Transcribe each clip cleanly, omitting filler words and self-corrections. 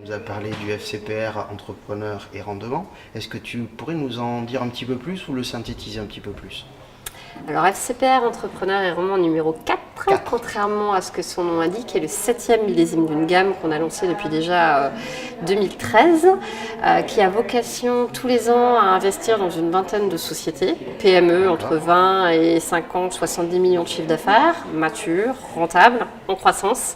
vous avez parlé du FCPR, entrepreneur et rendement. Est-ce que tu pourrais nous en dire un petit peu plus ou le synthétiser un petit peu plus? Alors FCPR, entrepreneur et rendement numéro 4, contrairement à ce que son nom indique, est le 7e millésime d'une gamme qu'on a lancée depuis déjà 2013, qui a vocation tous les ans à investir dans une vingtaine de sociétés, PME entre 20 et 50, 70 millions de chiffre d'affaires, matures, rentables, en croissance,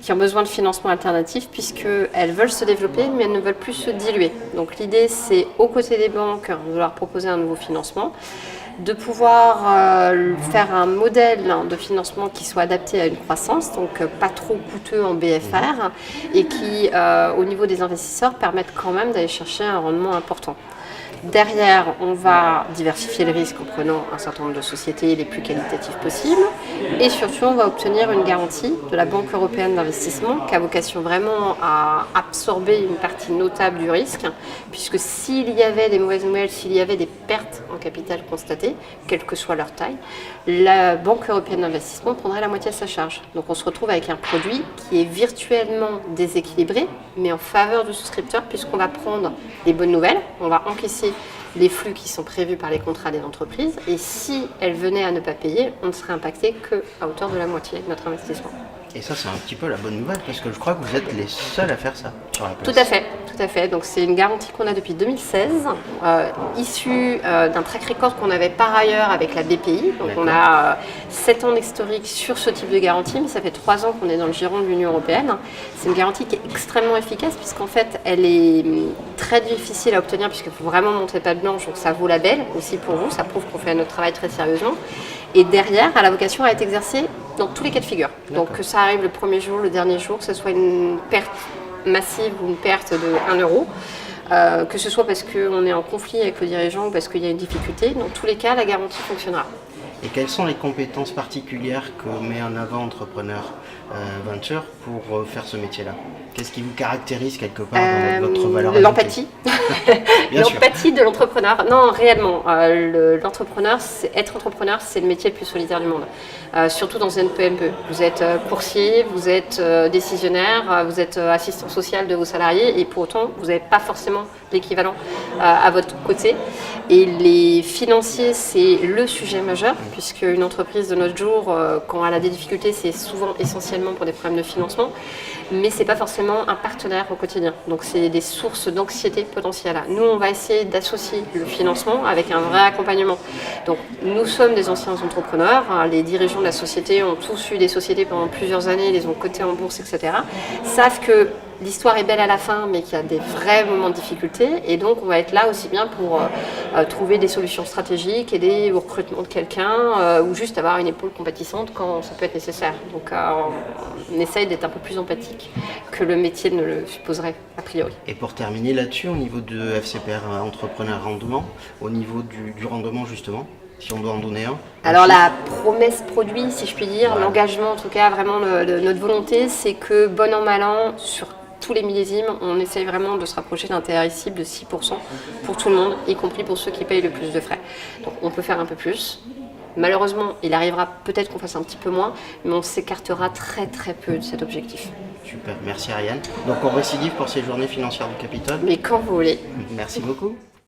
qui ont besoin de financement alternatif puisqu'elles veulent se développer mais elles ne veulent plus se diluer. Donc l'idée c'est aux côtés des banques de leur proposer un nouveau financement, de pouvoir faire un modèle de financement qui soit adapté à une croissance, donc pas trop coûteux en BFR et qui au niveau des investisseurs permettent quand même d'aller chercher un rendement important. Derrière, on va diversifier le risque en prenant un certain nombre de sociétés les plus qualitatives possibles. Et surtout, on va obtenir une garantie de la Banque européenne d'investissement qui a vocation vraiment à absorber une partie notable du risque, puisque s'il y avait des mauvaises nouvelles, s'il y avait des pertes en capital constatées, quelle que soit leur taille, la Banque européenne d'investissement prendrait la moitié de sa charge. Donc on se retrouve avec un produit qui est virtuellement déséquilibré, mais en faveur du souscripteur, puisqu'on va prendre des bonnes nouvelles, on va encaisser les flux qui sont prévus par les contrats des entreprises, et si elles venaient à ne pas payer, on ne serait impacté qu'à hauteur de la moitié de notre investissement. Et ça, c'est un petit peu la bonne nouvelle, parce que je crois que vous êtes les seuls à faire ça sur la place. Tout à fait, tout à fait. Donc c'est une garantie qu'on a depuis 2016, issue d'un track record qu'on avait par ailleurs avec la BPI. Donc on a 7 ans d'historique sur ce type de garantie, mais ça fait 3 ans qu'on est dans le giron de l'Union européenne. C'est une garantie qui est extrêmement efficace, puisqu'en fait elle est très difficile à obtenir, puisqu'il faut vraiment monter patte blanche, donc ça vaut la belle aussi pour vous, ça prouve qu'on fait notre travail très sérieusement. Et derrière, elle a vocation à être exercée dans tous les cas de figure. Donc que ça arrive le premier jour, le dernier jour, que ce soit une perte massive ou une perte de 1 euro, que ce soit parce qu'on est en conflit avec le dirigeant ou parce qu'il y a une difficulté, dans tous les cas, la garantie fonctionnera. Et quelles sont les compétences particulières que met en avant Entrepreneur Venture pour faire ce métier-là? Qu'est-ce qui vous caractérise quelque part dans votre valeur ajoutée? L'empathie. L'empathie de l'entrepreneur. Non, réellement, être entrepreneur, c'est le métier le plus solitaire du monde. Surtout dans une PME. Vous êtes coursier, vous êtes décisionnaire, vous êtes assistant social de vos salariés et pour autant, vous n'avez pas forcément l'équivalent à votre côté. Et les financiers, c'est le sujet majeur, puisque une entreprise de notre jour, quand elle a des difficultés, c'est souvent essentiellement pour des problèmes de financement, mais ce n'est pas forcément un partenaire au quotidien. Donc c'est des sources d'anxiété potentielle. Nous, on va essayer d'associer le financement avec un vrai accompagnement. Donc nous sommes des anciens entrepreneurs, les dirigeants de la société ont tous eu des sociétés pendant plusieurs années, les ont cotées en bourse, etc. Savent que l'histoire est belle à la fin, mais qu'il y a des vrais moments de difficulté. Et donc, on va être là aussi bien pour trouver des solutions stratégiques, aider au recrutement de quelqu'un ou juste avoir une épaule compatissante quand ça peut être nécessaire. Donc, on essaye d'être un peu plus empathique que le métier ne le supposerait a priori. Et pour terminer là-dessus, au niveau de FCPR Entrepreneur Rendement, au niveau du rendement justement, si on doit en donner un? Alors la promesse produit, si je puis dire, l'engagement en tout cas, vraiment notre volonté, c'est que bon an mal an, sur tous les millésimes, on essaye vraiment de se rapprocher d'un TRI cible de 6% pour tout le monde, y compris pour ceux qui payent le plus de frais. Donc on peut faire un peu plus. Malheureusement, il arrivera peut-être qu'on fasse un petit peu moins, mais on s'écartera très très peu de cet objectif. Super, merci Ariane. Donc on récidive pour ces journées financières du Capitole? Mais quand vous voulez. Merci beaucoup.